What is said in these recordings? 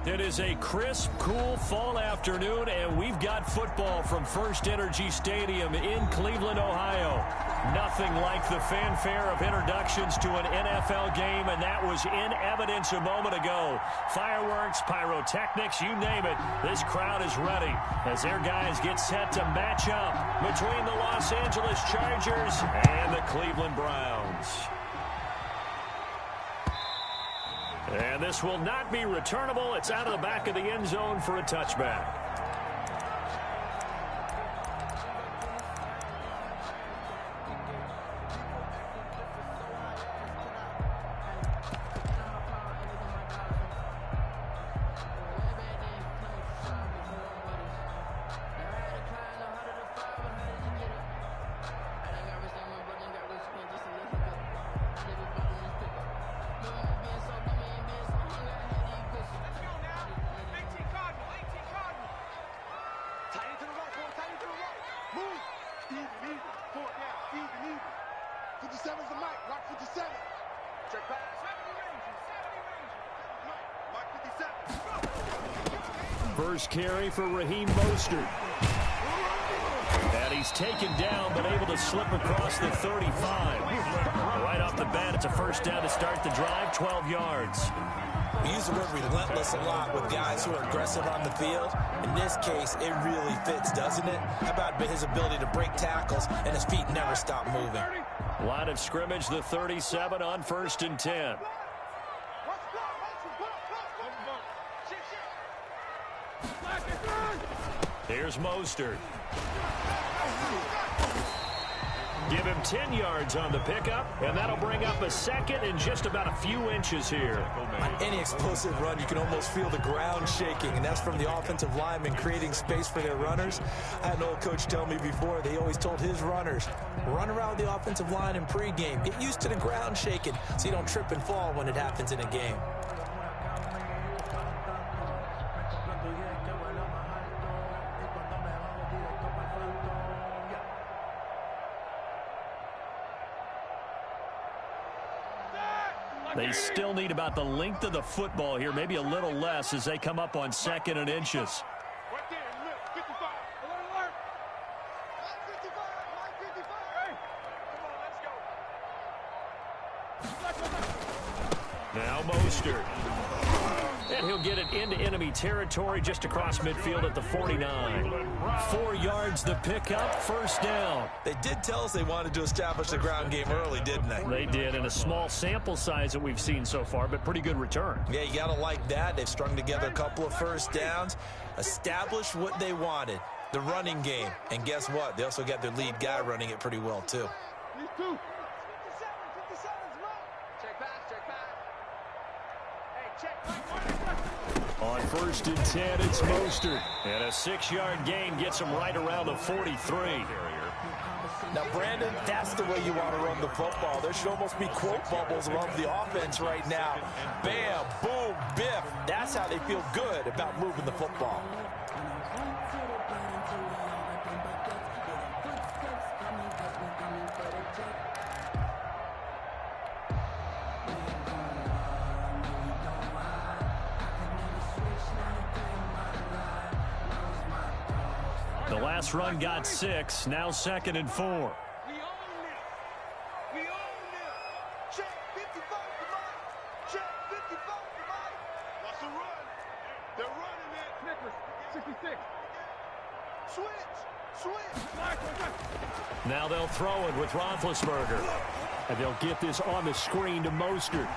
It is a crisp, cool fall afternoon, and we've got football from First Energy Stadium in Cleveland, Ohio. Nothing like the fanfare of introductions to an NFL game, and that was in evidence a moment ago. Fireworks, pyrotechnics, you name it. This crowd is ready as their guys get set to match up between the Los Angeles Chargers and the Cleveland Browns. And this will not be returnable. It's out of the back of the end zone for a touchback. First carry for Raheem Mostert. And he's taken down, but able to slip across the 35. Right off the bat, it's a first down to start the drive, 12 yards. We use the word relentless a lot with guys who are aggressive on the field. In this case, it really fits, doesn't it? How about his ability to break tackles and his feet never stop moving? Line of scrimmage, the 37 on 1st and 10. Here's Mostert. Give him 10 yards on the pickup, and that'll bring up a second and just about a few inches here. On any explosive run, you can almost feel the ground shaking, and that's from the offensive linemen creating space for their runners. I had an old coach tell me before, they always told his runners, run around the offensive line in pregame. Get used to the ground shaking so you don't trip and fall when it happens in a game. They still need about the length of the football here, maybe a little less as they come up on 2nd and inches. Now Mostert. And he'll get it into enemy territory just across midfield at the 49. 4 yards the pickup, first down. They did tell us they wanted to establish the ground game early, didn't they? They did, in a small sample size that we've seen so far, but pretty good return. Yeah, you got to like that. They've strung together a couple of first downs, established what they wanted, the running game. And guess what? They also got their lead guy running it pretty well, too. On 1st and 10, it's Mostert. And a 6-yard gain gets him right around the 43. Now, Brandon, that's the way you want to run the football. There should almost be quote bubbles around the offense right now. Bam, boom, biff. That's how they feel good about moving the football. The last run got 6, now 2nd and 4. We own it. Check 55 for Mike. Check 55 for Mike. That's a run. They're running it. Nicholas, 66. Switch. Now they'll throw it with Roethlisberger. And they'll get this on the screen to Mostert.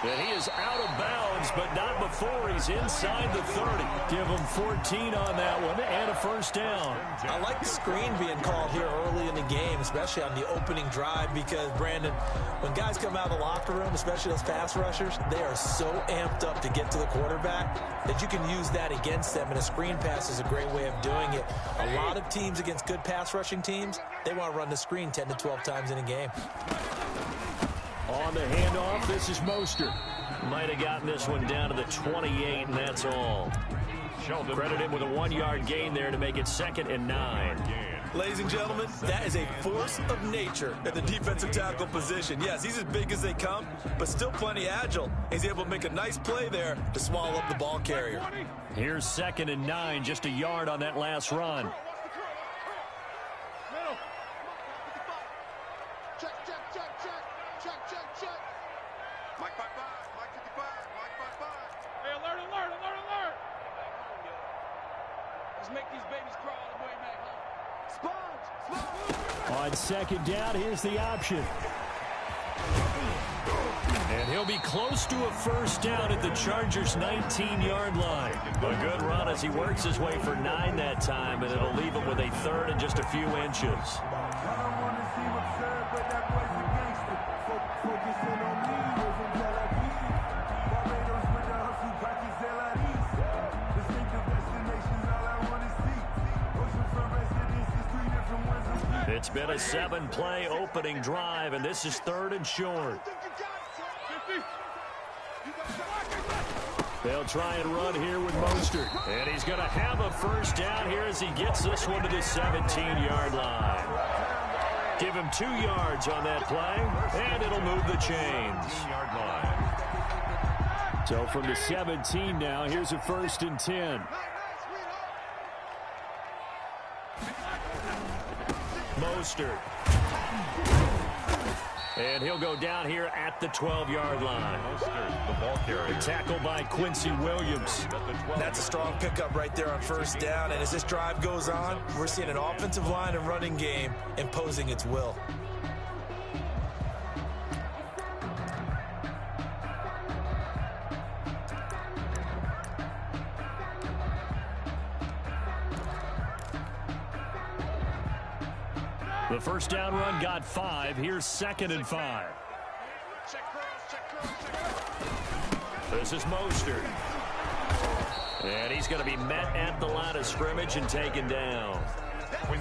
And he is out of bounds, but not before he's inside the 30. Give him 14 on that one and a first down. I like the screen being called here early in the game, especially on the opening drive, because, Brandon, when guys come out of the locker room, especially those pass rushers, they are so amped up to get to the quarterback that you can use that against them, and a screen pass is a great way of doing it. A lot of teams against good pass rushing teams, they want to run the screen 10 to 12 times in a game. On the handoff, this is Mostert. Might have gotten this one down to the 28, and that's all. Credit him with a 1-yard gain there to make it 2nd and 9. Ladies and gentlemen, that is a force of nature at the defensive tackle position. Yes, he's as big as they come, but still plenty agile. He's able to make a nice play there to swallow up the ball carrier. Here's 2nd and 9, just a yard on that last run. Mike 55, Mike 55, Mike 55. Hey, alert, alert, alert, alert! Let's make these babies crawl all the way back home. On 2nd down, here's the option. And he'll be close to a first down at the Chargers' 19-yard line. A good run as he works his way for 9 that time, and it'll leave him with a 3rd and just a few inches. It's been a 7-play opening drive, and this is 3rd and short. They'll try and run here with Mostert. And he's going to have a first down here as he gets this one to the 17-yard line. Give him 2 yards on that play, and it'll move the chains. So from the 17 now, here's a 1st and 10. Mostert. And he'll go down here at the 12-yard line. The tackle by Quincy Williams. That's a strong pickup right there on first down. And as this drive goes on, we're seeing an offensive line and running game imposing its will. The first down run got 5. Here's 2nd and 5. This is Mostert. And he's going to be met at the line of scrimmage and taken down.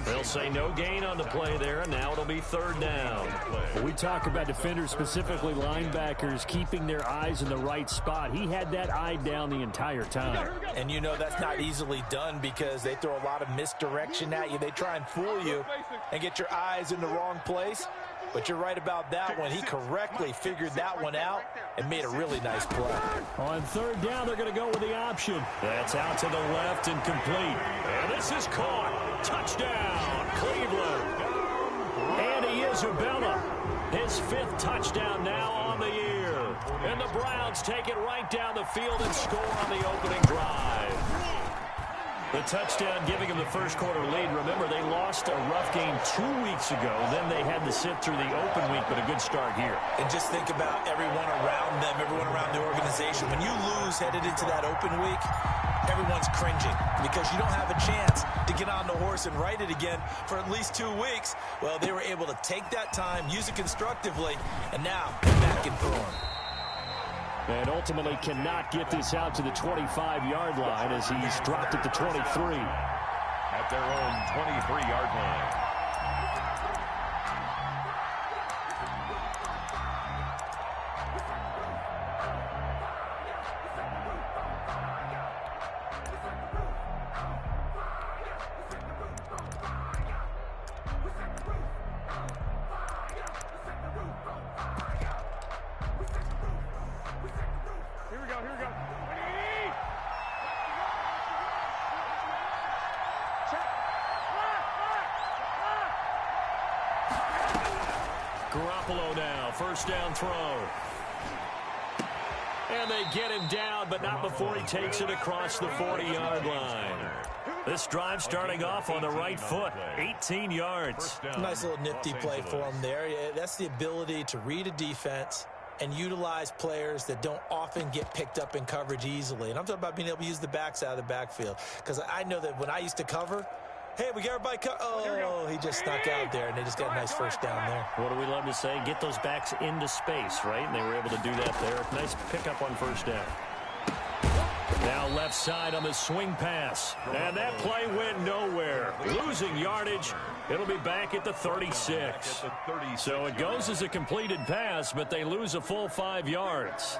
They'll say no gain on the play there, and now it'll be 3rd down. We talk about defenders, specifically linebackers, keeping their eyes in the right spot. He had that eye down the entire time. And you know that's not easily done because they throw a lot of misdirection at you. They try and fool you and get your eyes in the wrong place. But you're right about that one. He correctly figured that one out and made a really nice play. On 3rd down, they're going to go with the option. That's out to the left and complete. And this is caught. Touchdown, Cleveland. Andy Isabella, his 5th touchdown now on the year. And the Browns take it right down the field and score on the opening drive. The touchdown giving them the first quarter lead. Remember, they lost a rough game 2 weeks ago. Then they had to sit through the open week, but a good start here. And just think about everyone around them, everyone around the organization. When you lose headed into that open week, everyone's cringing because you don't have a chance to get on the horse and ride it again for at least 2 weeks. Well, they were able to take that time, use it constructively, and now they're back in form. And ultimately cannot get this out to the 25-yard line as he's dropped at the 23. At their own 23-yard line. Garoppolo now, first down throw. And they get him down, but not before he takes it across the 40-yard line. This drive starting off on the right foot, 18 yards. Nice little nifty play for him there. That's the ability to read a defense and utilize players that don't often get picked up in coverage easily. And I'm talking about being able to use the backs out of the backfield. Because I know that when I used to cover, hey, we got everybody oh, he just snuck out there, and they just got a nice first down there. What do we love to say? Get those backs into space, right? And they were able to do that there. Nice pickup on first down. Now left side on the swing pass. And that play went nowhere. Losing yardage. It'll be back at the 36. So it goes as a completed pass, but they lose a full 5 yards.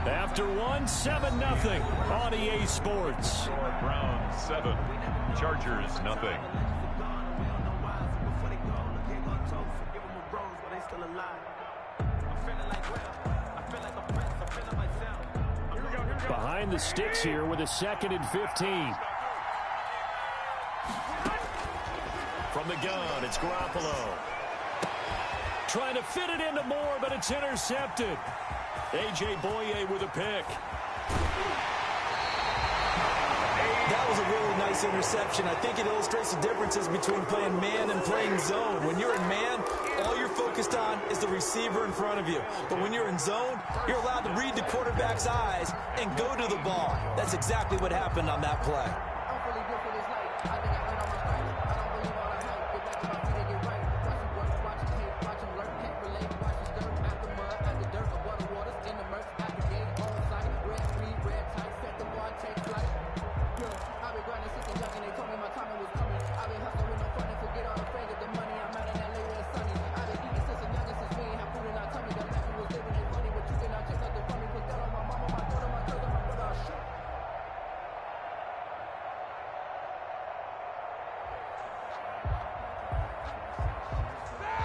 After one, 7-0 on EA Sports. Browns 7, Chargers 0. Behind the sticks here with a 2nd and 15. From the gun, it's Garoppolo. Trying to fit it into Moore, but it's intercepted. A.J. Boye with a pick. That was a really nice interception. I think it illustrates the differences between playing man and playing zone. When you're in man, all you're focused on is the receiver in front of you. But when you're in zone, you're allowed to read the quarterback's eyes and go to the ball. That's exactly what happened on that play.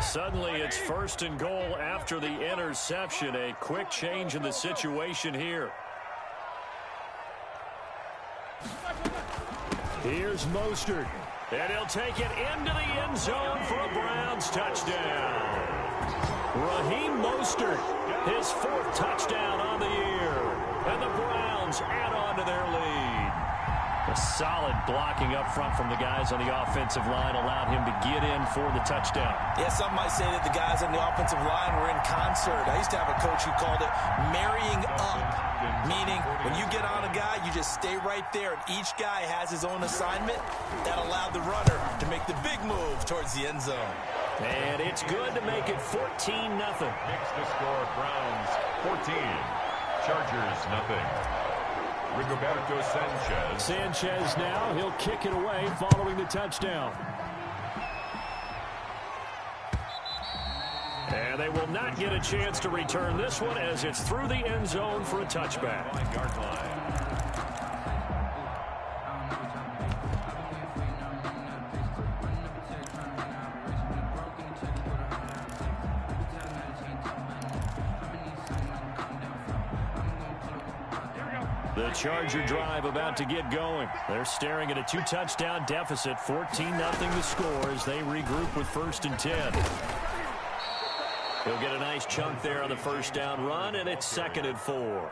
Suddenly, it's 1st and goal after the interception. A quick change in the situation here. Here's Mostert. And he'll take it into the end zone for a Browns touchdown. Raheem Mostert, his 4th touchdown on the year. And the Browns add on to their lead. A solid blocking up front from the guys on the offensive line allowed him to get in for the touchdown. Yeah, some might say that the guys on the offensive line were in concert. I used to have a coach who called it marrying up, meaning when you get on a guy, you just stay right there, and each guy has his own assignment. That allowed the runner to make the big move towards the end zone. And it's good to make it 14-0. Next to score, Browns 14, Chargers 0. Rigoberto Sanchez. Sanchez now, he'll kick it away following the touchdown. And they will not get a chance to return this one as it's through the end zone for a touchback. Yard line. The Charger drive about to get going. They're staring at a 2-touchdown deficit, 14-0 the score as they regroup with 1st and 10. He'll get a nice chunk there on the 1st down run, and it's 2nd and 4.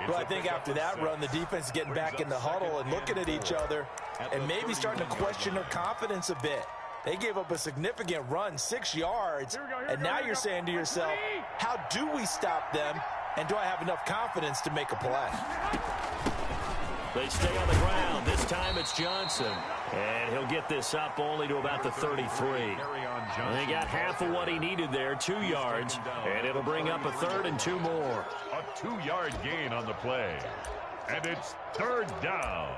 Well, I think after that run, the defense is getting back in the huddle and looking at each other and maybe starting to question their confidence a bit. They gave up a significant run, 6 yards, and now you're saying to yourself, how do we stop them, and do I have enough confidence to make a play? They stay on the ground. This time it's Johnson. And he'll get this up only to about the 33. And he got half of what he needed there, 2 yards. And it'll bring up a 3rd and 2 more. A 2-yard gain on the play. And it's 3rd down.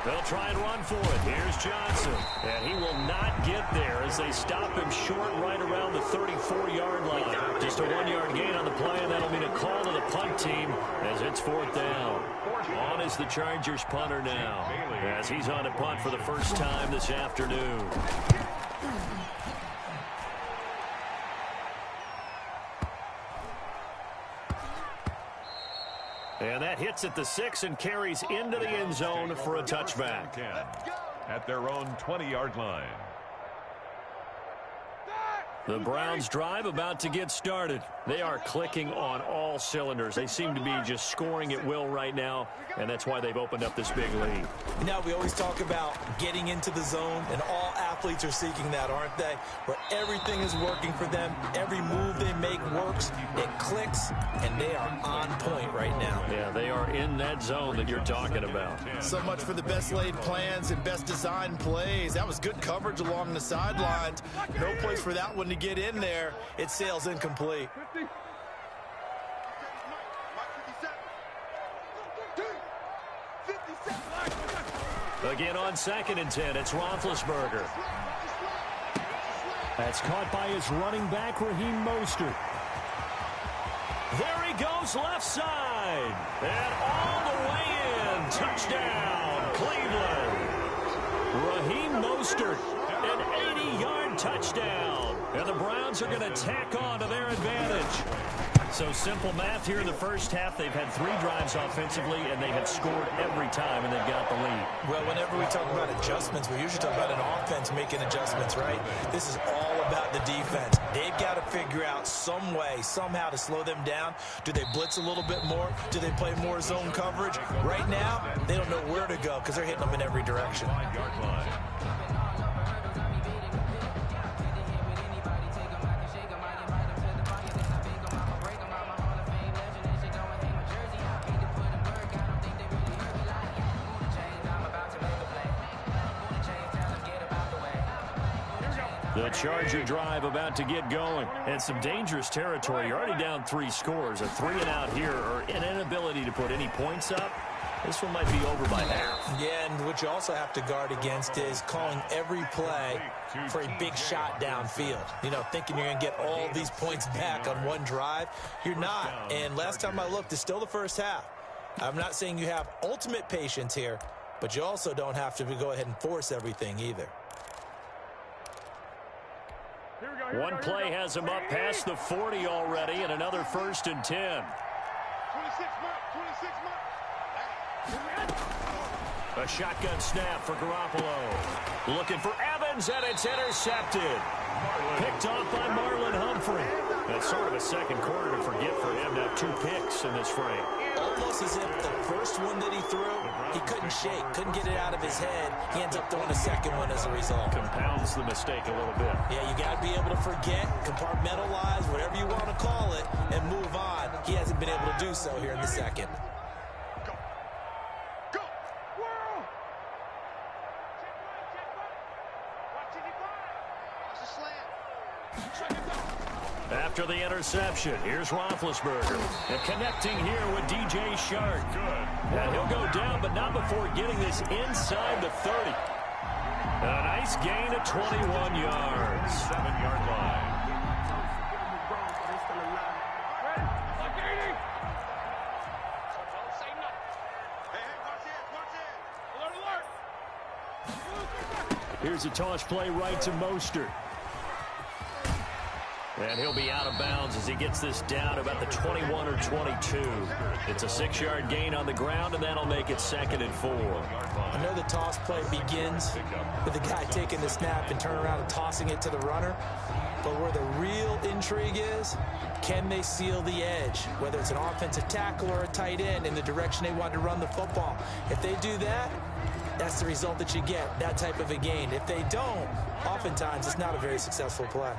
They'll try and run for it. Here's Johnson. And he will not get there as they stop him short right around the 34-yard line. Just a 1-yard gain on the play, and that'll mean a call to the punt team as it's 4th down. On is the Chargers punter now as he's on to punt for the first time this afternoon. And that hits at the 6 and carries into the end zone for a touchback. At their own 20-yard line. The Browns drive about to get started. They are clicking on all cylinders. They seem to be just scoring at will right now, and that's why they've opened up this big lead. Now, we always talk about getting into the zone, and all athletes are seeking that, aren't they? Where everything is working for them, every move they make works, it clicks, and they are on point right now. Yeah, they are in that zone that you're talking about. So much for the best laid plans and best designed plays. That was good coverage along the sidelines. No place for that one to get in there. It sails incomplete. Again on 2nd and 10, it's Roethlisberger. That's caught by his running back, Raheem Mostert. There he goes left side. And all the way in. Touchdown, Cleveland. Raheem Mostert, an 80-yard touchdown. And the Browns are going to tack on to their advantage. So simple math here in the first half. They've had 3 drives offensively, and they have scored every time, and they've got the lead. Well, whenever we talk about adjustments, we usually talk about an offense making adjustments, right? This is all about the defense. They've got to figure out some way, somehow to slow them down. Do they blitz a little bit more? Do they play more zone coverage? Right now, they don't know where to go because they're hitting them in every direction. The Charger drive about to get going. And some dangerous territory. You're already down 3 scores. A 3-and-out here or an inability to put any points up. This one might be over by half. Yeah, and what you also have to guard against is calling every play for a big shot downfield. You know, thinking you're going to get all these points back on one drive. You're not. And last time I looked, it's still the first half. I'm not saying you have ultimate patience here, but you also don't have to go ahead and force everything either. One play has him up past the 40 already, and another 1st and 10. 26 mark. A shotgun snap for Garoppolo. Looking for Evans, and it's intercepted. Picked off by Marlon Humphrey. That's sort of a second quarter to forget for him. Now 2 picks in this frame. Almost as if the first one that he threw, he couldn't shake, couldn't get it out of his head. He ends up throwing a second one as a result. Compounds the mistake a little bit. Yeah, you got to be able to forget, compartmentalize, whatever you want to call it, and move on. He hasn't been able to do so here in the second. Go. Whirl. Watch the slant. After the interception, here's Roethlisberger. And connecting here with DJ Chark. And he'll go down, but not before getting this inside the 30. A nice gain of 21 yards. 7-yard line. Here's a toss play right to Mostert. And he'll be out of bounds as he gets this down about the 21 or 22. It's a 6-yard gain on the ground, and that'll make it 2nd and 4. I know the toss play begins with the guy taking the snap and turning around and tossing it to the runner. But where the real intrigue is, can they seal the edge? Whether it's an offensive tackle or a tight end in the direction they want to run the football. If they do that, that's the result that you get, that type of a gain. If they don't, oftentimes it's not a very successful play.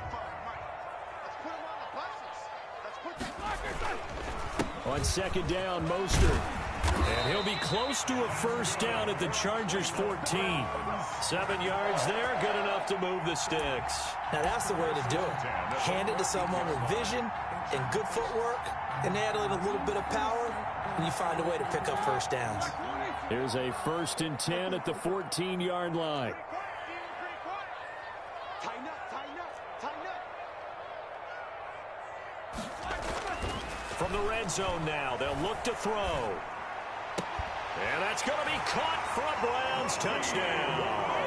On 2nd down, Mostert. And he'll be close to a 1st down at the Chargers' 14. 7 yards there, good enough to move the sticks. Now that's the way to do it. Hand it to someone with vision and good footwork, and add in a little bit of power, and you find a way to pick up 1st downs. Here's a 1st and 10 at the 14-yard line. From the red zone now, they'll look to throw. And that's going to be caught for a Browns touchdown.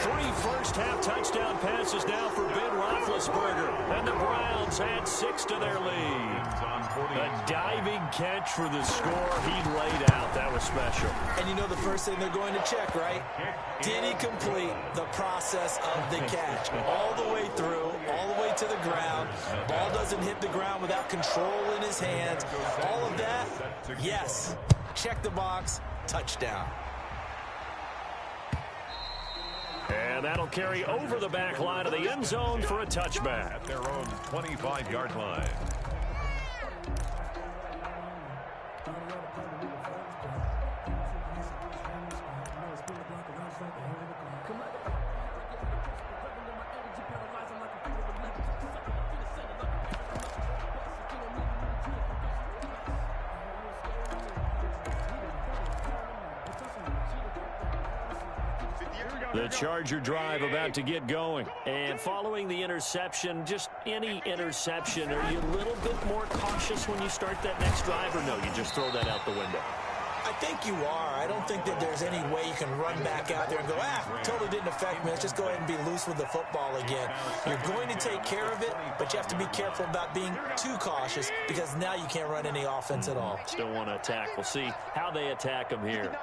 3 first-half touchdown passes now for Ben Roethlisberger. And the Browns add 6 to their lead. A diving catch for the score he laid out. That was special. And you know the first thing they're going to check, right? Did he complete the process of the catch? All the way through, all the way to the ground. Ball doesn't hit the ground without control in his hands. All of that, yes. Check the box, touchdown. And that'll carry over the back line of the end zone for a touchback. At their own 25-yard line. The Charger drive about to get going. And following the interception, just any interception, are you a little bit more cautious when you start that next drive, or no, you just throw that out the window? I think you are. I don't think that there's any way you can run back out there and go, totally didn't affect me. Let's just go ahead and be loose with the football again. You're going to take care of it, but you have to be careful about being too cautious because now you can't run any offense at all. Still want to attack. We'll see how they attack them here.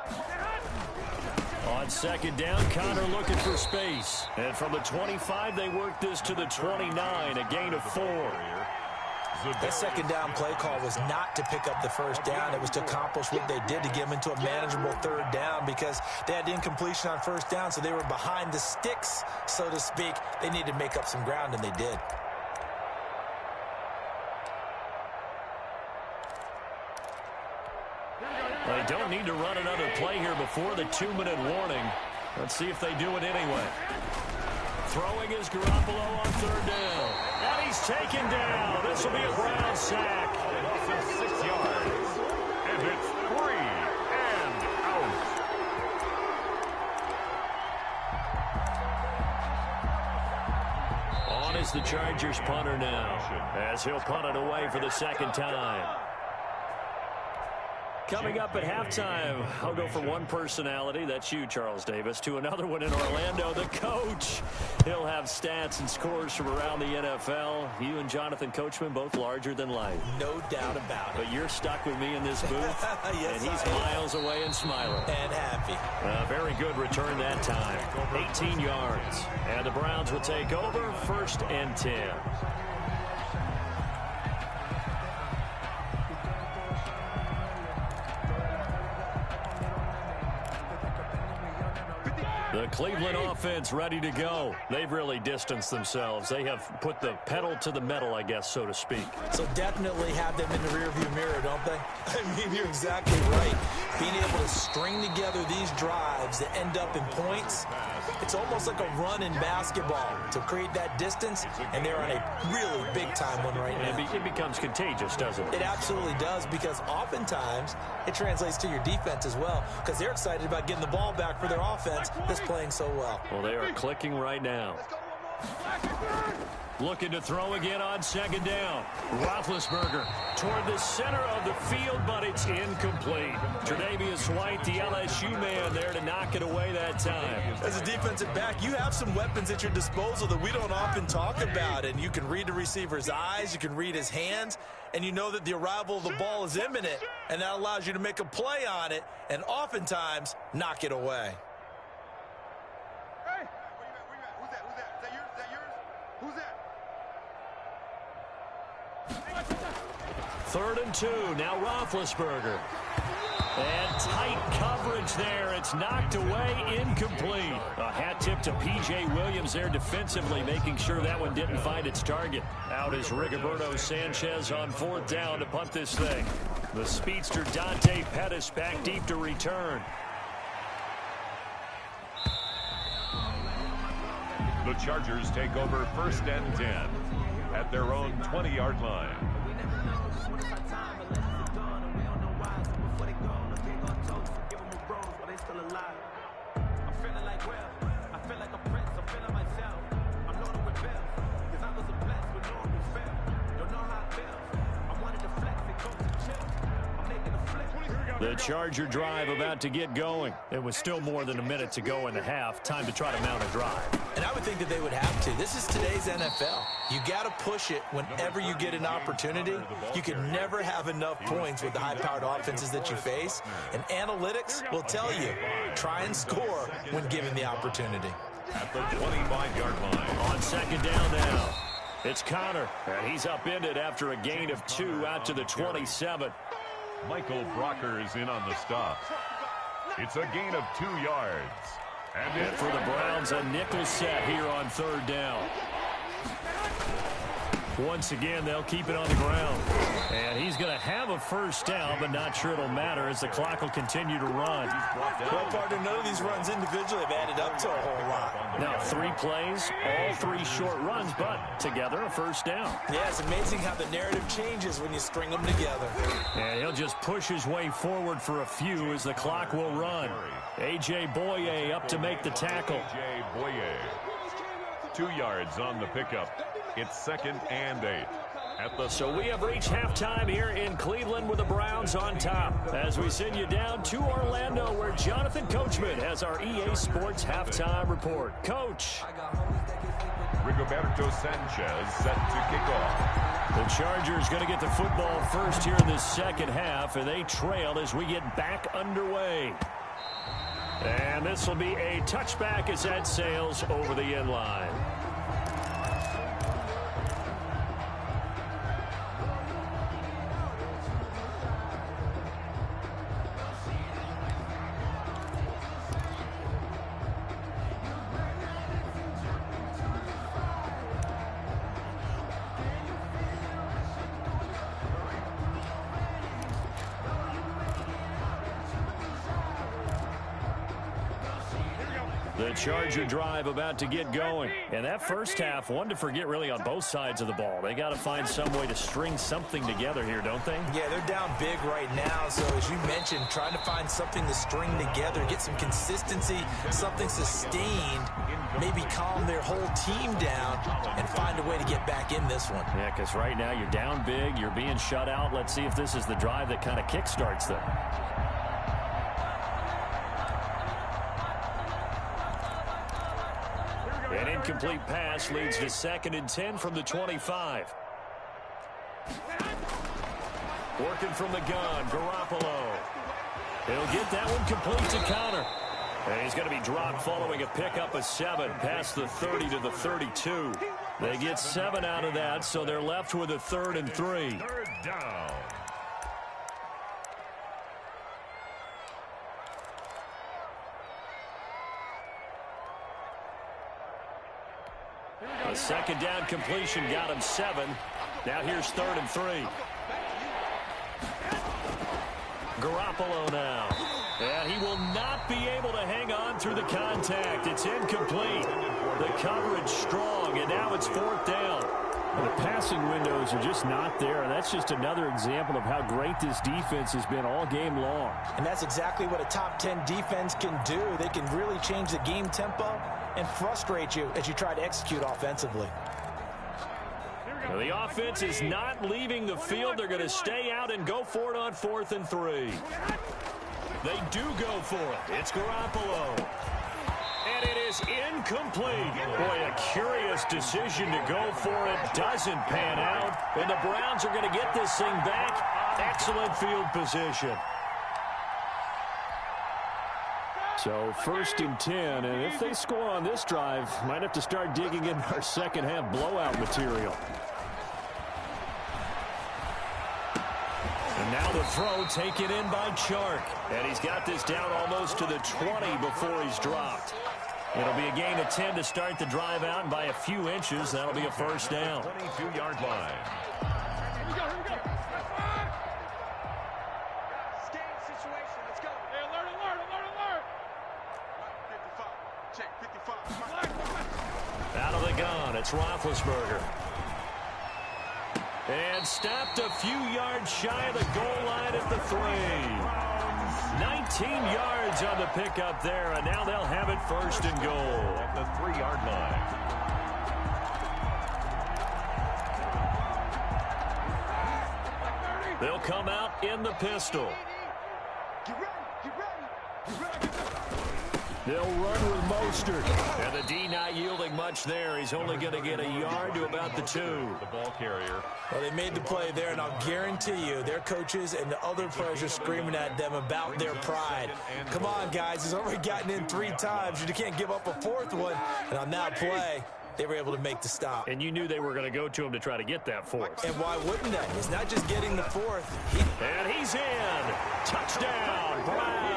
On second down, Connor looking for space. And from the 25, they work this to the 29, a gain of 4. That second down play call was not to pick up the first down. It was to accomplish what they did to get them into a manageable third down because they had incompletion on first down, so they were behind the sticks, so to speak. They needed to make up some ground, and they did. They don't need to run another play here before the 2-minute warning. Let's see if they do it anyway. Throwing is Garoppolo on third down. And he's taken down. This will be a Brown sack. Loss of 6 yards. And it's 3 and out. On is the Chargers punter now, as he'll punt it away for the second time. Coming up at halftime, I'll go from one personality, that's you, Charles Davis, to another one in Orlando, the coach. He'll have stats and scores from around the NFL. You and Jonathan Coachman, both larger than life. No doubt about it. But you're stuck with me in this booth, yes, and he's miles away and smiling. And happy. Very good return that time. 18 yards. And the Browns will take over, 1st and 10. The Cleveland offense ready to go. They've really distanced themselves. They have put the pedal to the metal, I guess, so to speak. So definitely have them in the rearview mirror, don't they? I mean, you're exactly right. Being able to string together these drives that end up in points, it's almost like a run in basketball to create that distance, and they're on a really big-time one right now. It becomes contagious, doesn't it? It absolutely does, because oftentimes it translates to your defense as well, because they're excited about getting the ball back for their offense that's playing so well. Well, they are clicking right now. Looking to throw again on second down. Roethlisberger toward the center of the field, but it's incomplete. Tre'Davious White, the LSU man, there to knock it away that time. As a defensive back, you have some weapons at your disposal that we don't often talk about. And you can read the receiver's eyes, you can read his hands, and you know that the arrival of the ball is imminent. And that allows you to make a play on it and oftentimes knock it away. Hey, where you at? Who's that? Is that yours? Who's that? 3rd and 2. Now Roethlisberger. And tight coverage there. It's knocked away, incomplete. A hat tip to P.J. Williams there defensively, making sure that one didn't find its target. Out is Rigoberto Sanchez on 4th down to punt this thing. The speedster Dante Pettis back deep to return. The Chargers take over 1st and 10 at their own 20-yard line. The Charger drive about to get going. It was still more than a minute to go in the half. Time to try to mount a drive. And I would think that they would have to. This is today's NFL. You got to push it whenever you get an opportunity. You can never have enough points with the high-powered offenses that you face. And analytics will tell you, try and score when given the opportunity. At the 25-yard line. On second down now. It's Connor. And he's upended after a gain of 2 out to the 27. Michael Brocker is in on the stop. It's a gain of 2 yards. And for the Browns, a nickel set here on 3rd down. Once again, they'll keep it on the ground. And he's going to have a first down, but not sure it'll matter as the clock will continue to run. Well, partner, none of these runs individually have added up to a whole lot. Now, 3 plays, all 3 short runs, but together a first down. Yeah, it's amazing how the narrative changes when you string them together. And he'll just push his way forward for a few as the clock will run. A.J. Boye up to make the tackle. A.J. Boye. 2 yards on the pickup. It's 2nd and 8. So we have reached halftime here in Cleveland with the Browns on top. As we send you down to Orlando where Jonathan Coachman has our EA Sports halftime report. Coach. Rigoberto Sanchez set to kick off. The Chargers going to get the football first here in the second half, and they trail as we get back underway. And this will be a touchback as that sails over the end line. The Charger drive about to get going. And that first half, one to forget really on both sides of the ball. They got to find some way to string something together here, don't they? Yeah, they're down big right now. So as you mentioned, trying to find something to string together, get some consistency, something sustained, maybe calm their whole team down and find a way to get back in this one. Yeah, because right now you're down big, you're being shut out. Let's see if this is the drive that kind of kickstarts them. An incomplete pass leads to 2nd and 10 from the 25. Working from the gun, Garoppolo. He'll get that one complete to Connor. And he's going to be dropped following a pickup of 7 past the 30 to the 32. They get 7 out of that, so they're left with a 3rd and 3. 3rd down. A 2nd down completion got him 7. Now here's 3rd and 3. Garoppolo now. And he will not be able to hang on through the contact. It's incomplete. The coverage strong, and now it's 4th down. The passing windows are just not there, and that's just another example of how great this defense has been all game long. And that's exactly what a top 10 defense can do. They can really change the game tempo and frustrate you as you try to execute offensively. Well, the offense is not leaving the field. They're going to stay out and go for it on 4th and 3. They do go for it. It's Garoppolo. And it is incomplete. Boy, a curious decision to go for it. Doesn't pan out. And the Browns are going to get this thing back. Excellent field position. So 1st and 10, and if they score on this drive, might have to start digging in our second half blowout material. And now the throw taken in by Chark. And he's got this down almost to the 20 before he's dropped. It'll be a gain of 10 to start the drive out, and by a few inches, that'll be a first down. 22-yard line. Here we go, here we go. Scan situation, let's go. Hey, alert, alert, alert, alert. 55, check, 55. Out of the gun, it's Roethlisberger. And stopped a few yards shy of the goal line at the 3. 19 yards on the pickup there, and now they'll have it 1st and goal. At the 3-yard line. They'll come out in the pistol. Get ready, get ready, get ready. They'll run with Mostert. And the D not yielding much there. He's only going to get a yard to about the 2. The ball carrier. Well, they made the play there, and I'll guarantee you their coaches and the other players are screaming at them about their pride. Come on, guys. He's already gotten in 3 times. You can't give up a 4th one. And on that play, they were able to make the stop. And you knew they were going to go to him to try to get that 4th. And why wouldn't they? It's not just getting the 4th. And he's in. Touchdown, Browns.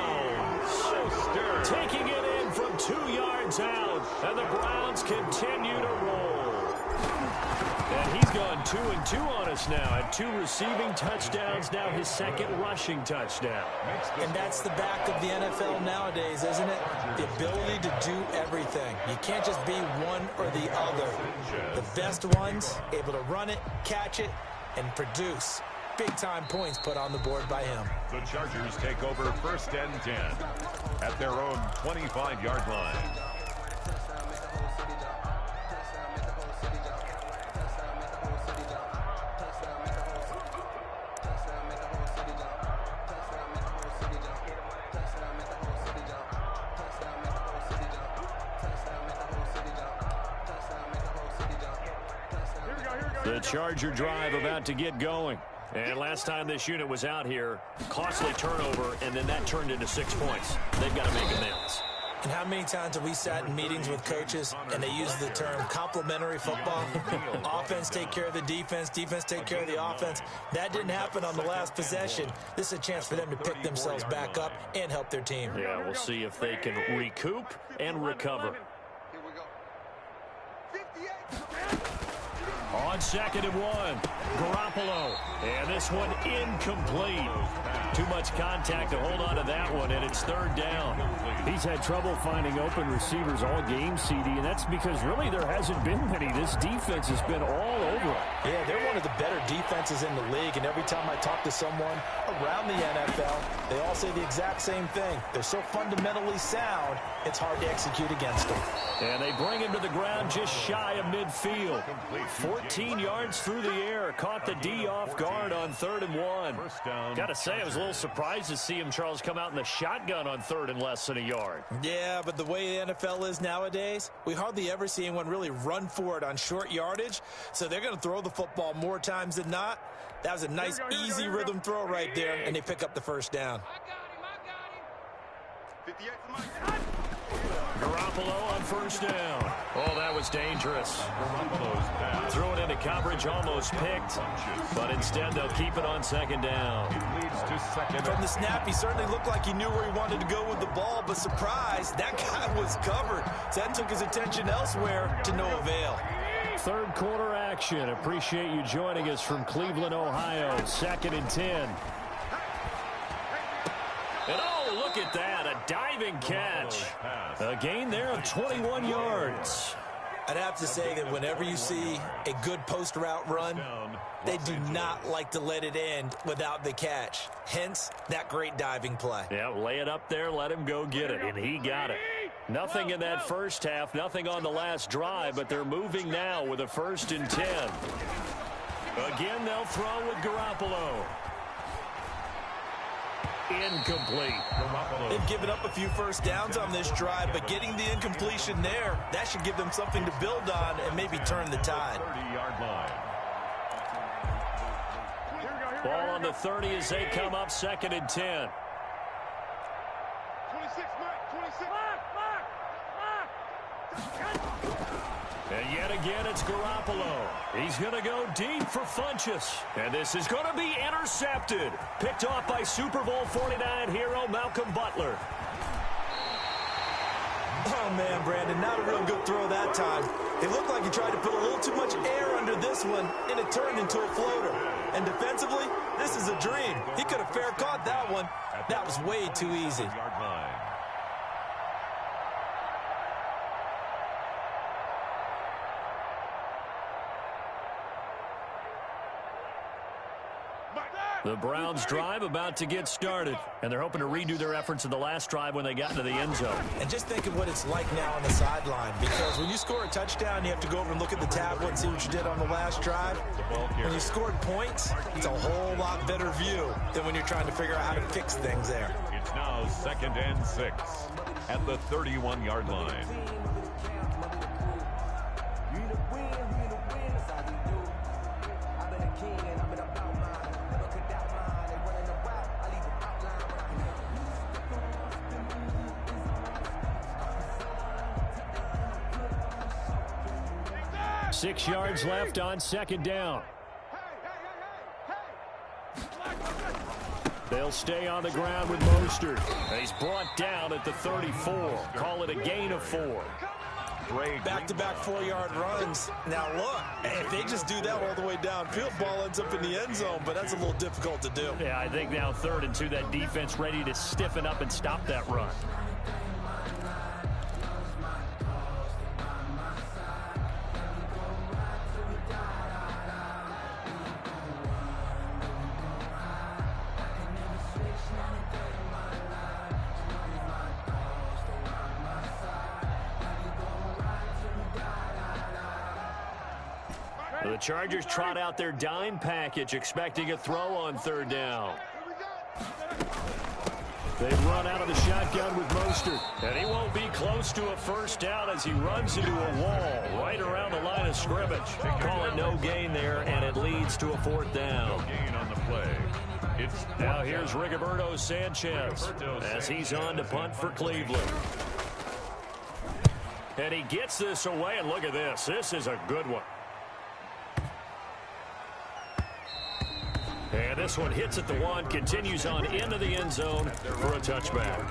Taking it in from 2 yards out. And the Browns continue to roll. And he's gone 2-2 on us now. Had 2 receiving touchdowns, now his 2nd rushing touchdown. And that's the back of the NFL nowadays, isn't it? The ability to do everything. You can't just be one or the other. The best ones, able to run it, catch it, and produce. Big-time points put on the board by him. The Chargers take over 1st and 10 at their own 25-yard line. The Charger drive about to get going. And last time this unit was out here, costly turnover, and then that turned into 6 points. They've got to make amends. And how many times have we sat in meetings with coaches and they use the term complementary football? Offense take care of the defense, defense take care of the offense. That didn't happen on the last possession. This is a chance for them to pick themselves back up and help their team. Yeah, we'll see if they can recoup and recover. Here we go. 58. On 2nd and 1, Garoppolo. And this one incomplete. Too much contact to hold on to that one, and it's 3rd down. He's had trouble finding open receivers all game, CD, and that's because really there hasn't been many. This defense has been all over it. Yeah, they're one of the better defenses in the league, and every time I talk to someone around the NFL, they all say the exact same thing. They're so fundamentally sound, it's hard to execute against them. And they bring him to the ground just shy of midfield. 14 yards through the air. Caught the D off guard on 3rd and 1. Got to say, I was a little surprised to see him, Charles, come out in the shotgun on 3rd and less than a yard. Yeah, but the way the NFL is nowadays, we hardly ever see anyone really run for it on short yardage, so they're going to throw the football more times than not. That was a nice, easy rhythm throw right there, and they pick up the 1st down. I got him. 58 for Mike. Garoppolo on 1st down. Oh, that was dangerous. Threw it into coverage, almost picked. But instead, they'll keep it on 2nd down. Leads to 2nd. From the snap, he certainly looked like he knew where he wanted to go with the ball, but surprise, that guy was covered. So that took his attention elsewhere to no avail. 3rd quarter action. Appreciate you joining us from Cleveland, Ohio. 2nd and 10. And oh, look at that, a diving catch. A gain there of 21 yards. I'd have to say that whenever you see a good post route run, they do not like to let it end without the catch. Hence, that great diving play. Yeah, lay it up there, let him go get it, and he got it. Nothing in that first half, nothing on the last drive, but they're moving now with a 1st and 10. Again, they'll throw with Garoppolo. Incomplete. They've given up a few 1st downs on this drive, but getting the incompletion there, that should give them something to build on and maybe turn the tide. 30-yard line. Ball on the 30 as they come up 2nd and 10. 26, Mike. 26. And yet again, it's Garoppolo. He's going to go deep for Funchess. And this is going to be intercepted. Picked off by Super Bowl 49 hero Malcolm Butler. Oh, man, Brandon, not a real good throw that time. It looked like he tried to put a little too much air under this one, and it turned into a floater. And defensively, this is a dream. He could have fair caught that one. That was way too easy. Yard line. The Browns drive about to get started, and they're hoping to redo their efforts in the last drive when they got into the end zone. And just think of what it's like now on the sideline, because when you score a touchdown, you have to go over and look at the tablet and see what you did on the last drive. When you scored points, it's a whole lot better view than when you're trying to figure out how to fix things there. It's now 2nd and 6 at the 31-yard line. Six yards left on 2nd down. They'll stay on the ground with Mostert. He's brought down at the 34. Call it a gain of 4. Back-to-back 4-yard runs. Now look, if they just do that all the way downfield, ball ends up in the end zone, but that's a little difficult to do. Yeah, I think now 3rd and 2, that defense ready to stiffen up and stop that run. The Chargers trot out their dime package, expecting a throw on 3rd down. They run out of the shotgun with Mostert. And he won't be close to a 1st down as he runs into a wall right around the line of scrimmage. Calling no gain there, and it leads to a 4th down. No gain on the play. Now here's Rigoberto Sanchez as he's on to punt for Cleveland. And he gets this away, and look at this. This is a good one. And this one hits at the 1, continues on into the end zone for a touchback.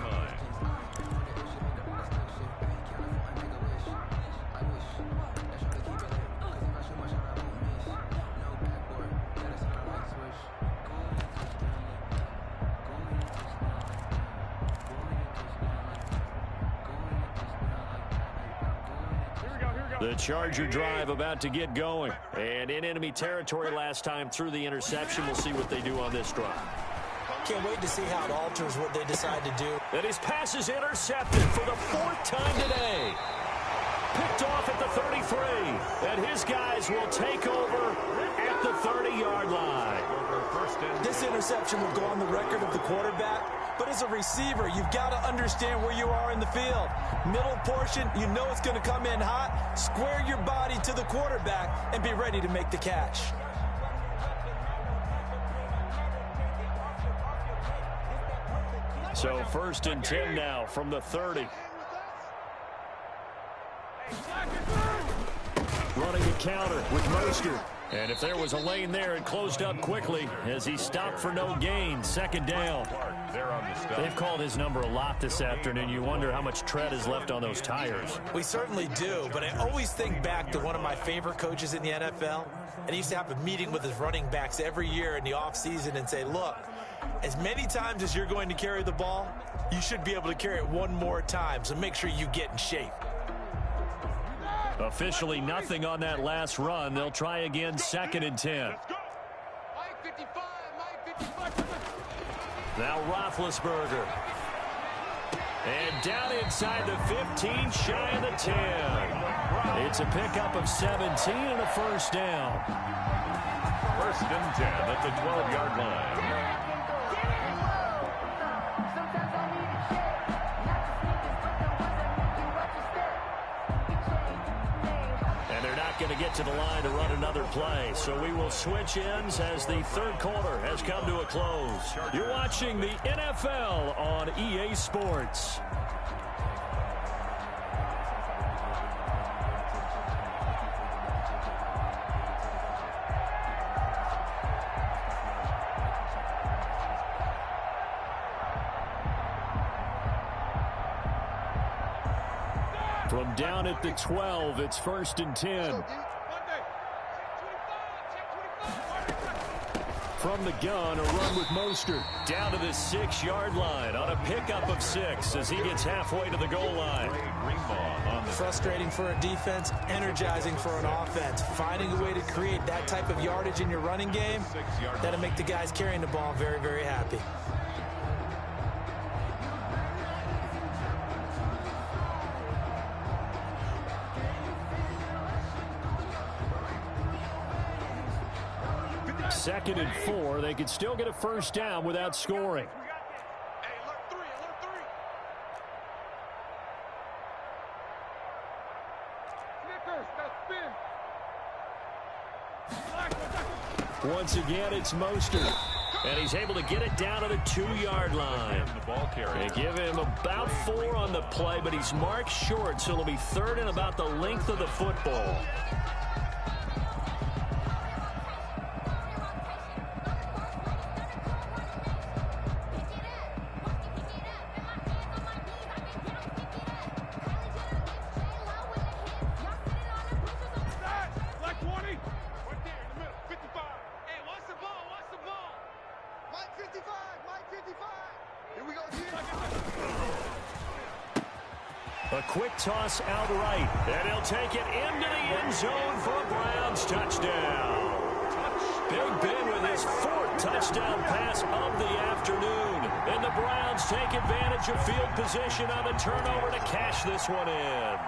The Charger drive about to get going. And in enemy territory last time through the interception. We'll see what they do on this drive. Can't wait to see how it alters what they decide to do. And his pass is intercepted for the 4th time today. Picked off at the 33. And his guys will take over at the 30-yard line. This interception will go on the record of the quarterback. But as a receiver, you've got to understand where you are in the field. Middle portion, you know it's going to come in hot. Square your body to the quarterback and be ready to make the catch. So 1st and 10 now from the 30. Running a counter with Mostert. And if there was a lane there, it closed up quickly as he stopped for no gain. 2nd down. They've called his number a lot this afternoon. You wonder how much tread is left on those tires. We certainly do, but I always think back to one of my favorite coaches in the NFL. And he used to have a meeting with his running backs every year in the offseason and say, look, as many times as you're going to carry the ball, you should be able to carry it one more time, so make sure you get in shape. Officially nothing on that last run. They'll try again, 2nd and 10. Now Roethlisberger. And down inside the 15, shy of the 10. It's a pickup of 17 and a 1st down. 1st and 10 at the 12-yard line. Going to get to the line to run another play. So we will switch ends as the 3rd quarter has come to a close. You're watching the NFL on EA Sports. From down at the 12, it's 1st and 10. From the gun, a run with Mostert. Down to the 6-yard line on a pickup of 6 as he gets halfway to the goal line. Frustrating for a defense, energizing for an offense. Finding a way to create that type of yardage in your running game, that'll make the guys carrying the ball very, very happy. Second and 4. They could still get a 1st down without scoring. Once again, it's Mostert. And he's able to get it down to the 2-yard line. They give him about 4 on the play, but he's marked short, so it'll be 3rd and about the length of the football. A quick toss out right, and he'll take it into the end zone for a Browns touchdown. Big Ben with his 4th touchdown pass of the afternoon. And the Browns take advantage of field position on the turnover to cash this one in.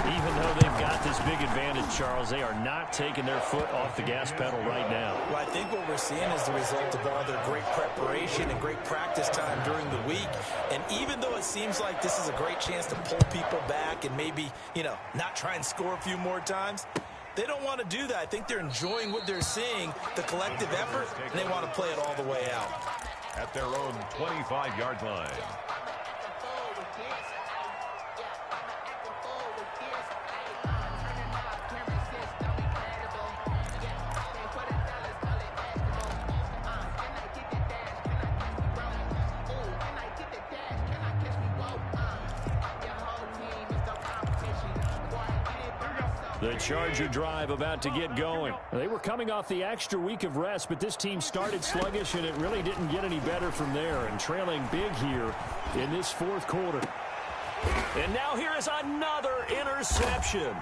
Even though they've got this big advantage, Charles, they are not taking their foot off the gas pedal right now. Well, I think what we're seeing is the result of all their great preparation and great practice time during the week. And even though it seems like this is a great chance to pull people back and maybe, not try and score a few more times, they don't want to do that. I think they're enjoying what they're seeing, the collective effort, and they want to play it all the way out. At their own 25-yard line. The Charger drive about to get going. They were coming off the extra week of rest, but this team started sluggish, and it really didn't get any better from there, and trailing big here in this 4th quarter. And now here is another interception.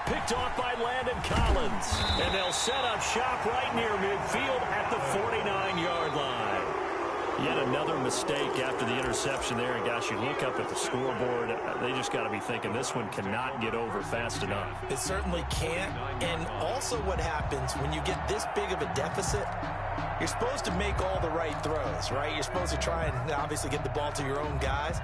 Picked off by Landon Collins. And they'll set up shop right near midfield at the 49-yard line. Yet another mistake after the interception there. And, gosh, you look up at the scoreboard, they just got to be thinking this one cannot get over fast enough. It certainly can't. And also what happens when you get this big of a deficit, you're supposed to make all the right throws, right? You're supposed to try and obviously get the ball to your own guys.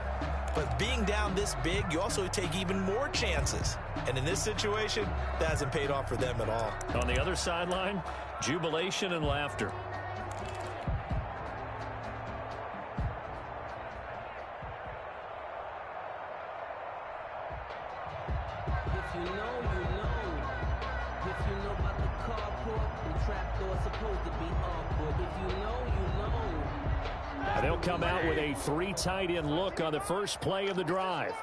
But being down this big, you also take even more chances. And in this situation, that hasn't paid off for them at all. On the other sideline, jubilation and laughter. They'll come out with a 3 tight end look on the first play of the drive.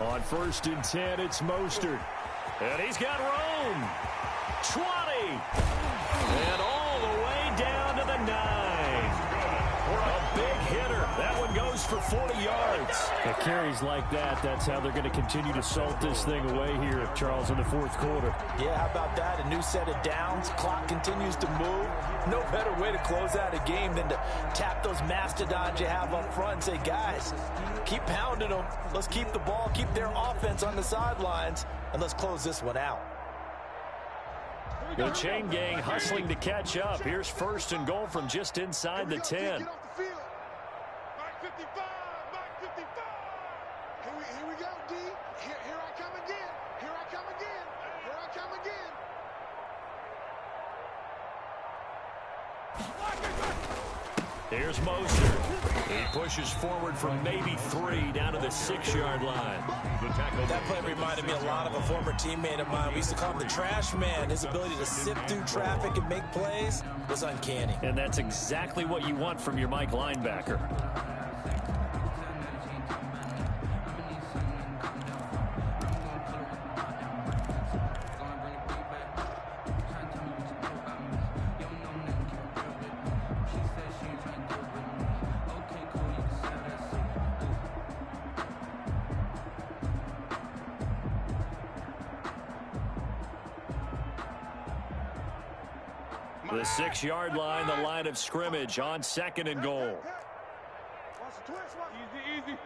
On 1st and 10, it's Mostert. And he's got room. 20. And all the way down to the 9. A big hitter. That one goes for 40 yards. The carries like that, that's how they're going to continue to salt this thing away here, Charles, in the 4th quarter. Yeah, how about that? A new set of downs. Clock continues to move. No better way to close out a game than to tap those mastodons you have up front and say, guys, keep pounding them. Let's keep the ball, keep their offense on the sidelines, and let's close this one out. The chain gang hustling to catch up. Here's 1st and goal from just inside the 10. Get off the field. Mark 55, Mark 55. Here we go, D. Here I come again. Here I come again. Here I come again. Here's Mostert. He pushes forward from maybe 3 down to the 6-yard line. That play reminded me a lot of a former teammate of mine. We used to call him the trash man. His ability to sift through traffic and make plays was uncanny. And that's exactly what you want from your Mike linebacker. The 6-yard line, the line of scrimmage on 2nd and goal. Easy.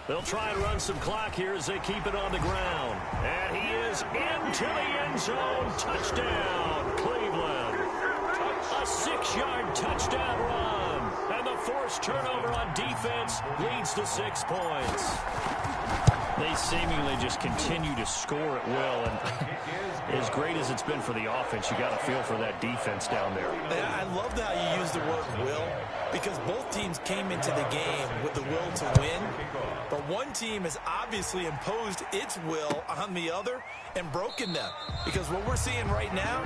They'll try and run some clock here as they keep it on the ground. And he is into the end zone. Touchdown, Cleveland. A 6-yard touchdown run. And the forced turnover on defense leads to 6 points. They seemingly just continue to score at will. And as great as it's been for the offense, you got to feel for that defense down there. Yeah, I love how you use the word will, because both teams came into the game with the will to win. But one team has obviously imposed its will on the other and broken them. Because what we're seeing right now,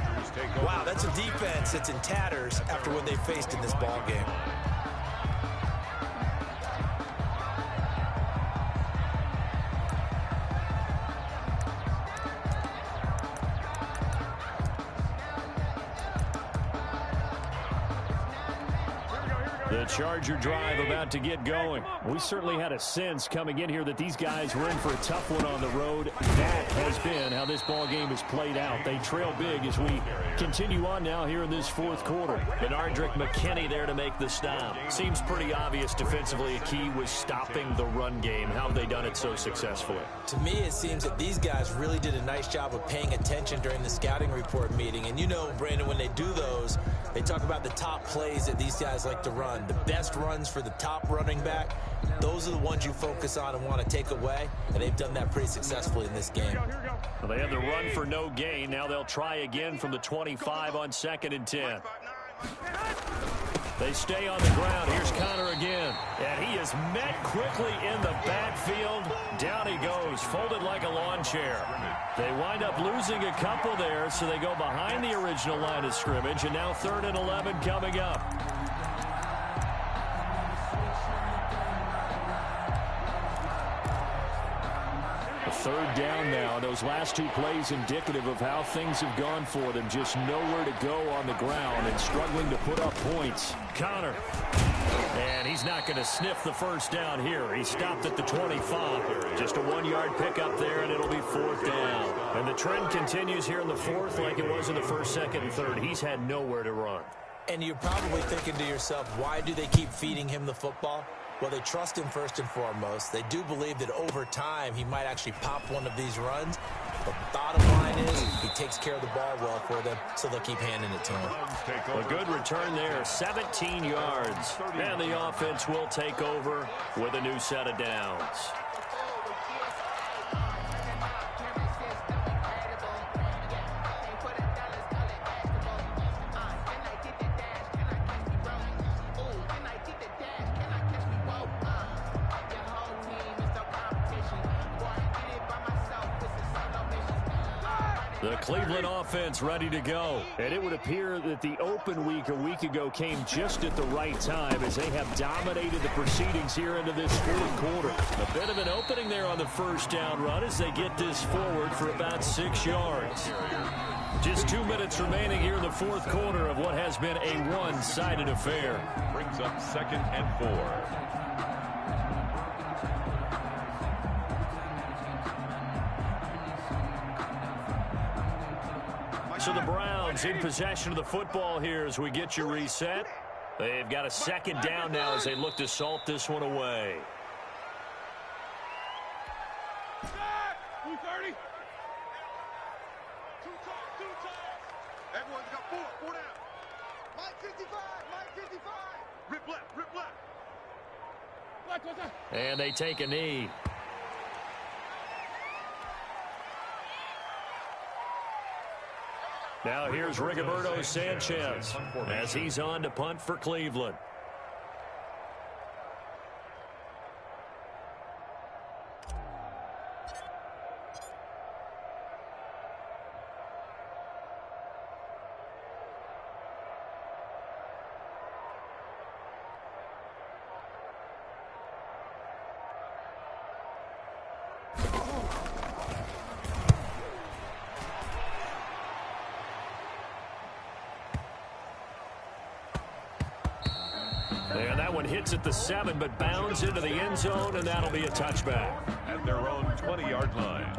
wow, that's a defense that's in tatters after what they faced in this ball game. The Charger drive about to get going. We certainly had a sense coming in here that these guys were in for a tough one on the road. That has been how this ball game has played out. They trail big as we continue on now here in this fourth quarter. Benardrick McKinney there to make the stop. Seems pretty obvious defensively. A key was stopping the run game. How have they done it so successfully? To me, it seems that these guys really did a nice job of paying attention during the scouting report meeting. And you know, Brandon, when they do those, they talk about the top plays that these guys like to run. The best runs for the top running back, those are the ones you focus on and want to take away, and they've done that pretty successfully in this game. Well, they have the run for no gain. Now they'll try again from the 25 on 2nd and 10. They stay on the ground. Here's Conner again. And he is met quickly in the backfield. Down he goes, folded like a lawn chair. They wind up losing a couple there, so they go behind the original line of scrimmage, and now 3rd and 11 coming up. Third down now. Those last two plays indicative of how things have gone for them. Just nowhere to go on the ground and struggling to put up points. Conner. And he's not going to sniff the first down here. He stopped at the 25. Just a 1-yard pickup there, and it'll be 4th down. And the trend continues here in the 4th like it was in the 1st, 2nd, and 3rd. He's had nowhere to run. And you're probably thinking to yourself, why do they keep feeding him the football? Well, they trust him first and foremost. They do believe that over time he might actually pop one of these runs. But the bottom line is he takes care of the ball well for them, so they'll keep handing it to him. A good return there, 17 yards. And the offense will take over with a new set of downs. The Cleveland offense ready to go. And it would appear that the open week a week ago came just at the right time as they have dominated the proceedings here into this fourth quarter. A bit of an opening there on the first down run as they get this forward for about 6 yards. Just 2 minutes remaining here in the fourth quarter of what has been a one-sided affair. Brings up 2nd and 4. So the Browns in possession of the football here as we get you reset. They've got a 2nd down now as they look to salt this one away. Everyone's got 4 down. Mike 55, Mike 55. Rip left, rip left. And they take a knee. Now here's Rigoberto Sanchez as he's on to punt for Cleveland. And that one hits at the 7, but bounds into the end zone, and that'll be a touchback. At their own 20-yard line.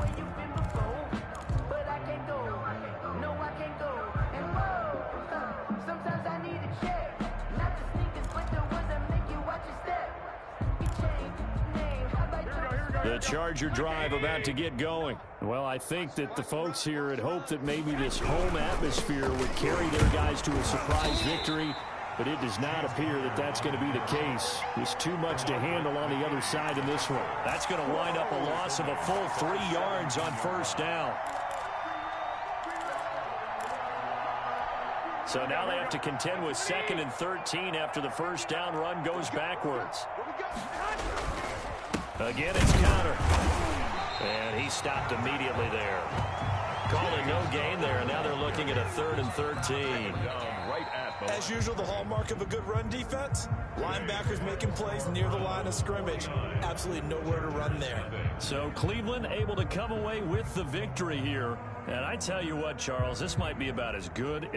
The Charger drive about to get going. Well, I think that the folks here had hoped that maybe this home atmosphere would carry their guys to a surprise victory, but it does not appear that that's going to be the case. There's too much to handle on the other side in this one. That's going to wind up a loss of a full 3 yards on first down. So now they have to contend with 2nd and 13 after the first down run goes backwards. Again, it's Conner. And he stopped immediately there. Calling no gain there, and now they're looking at a 3rd and 13. As usual, the hallmark of a good run defense, linebackers making plays near the line of scrimmage. Absolutely nowhere to run there. So Cleveland able to come away with the victory here. And I tell you what, Charles, this might be about as good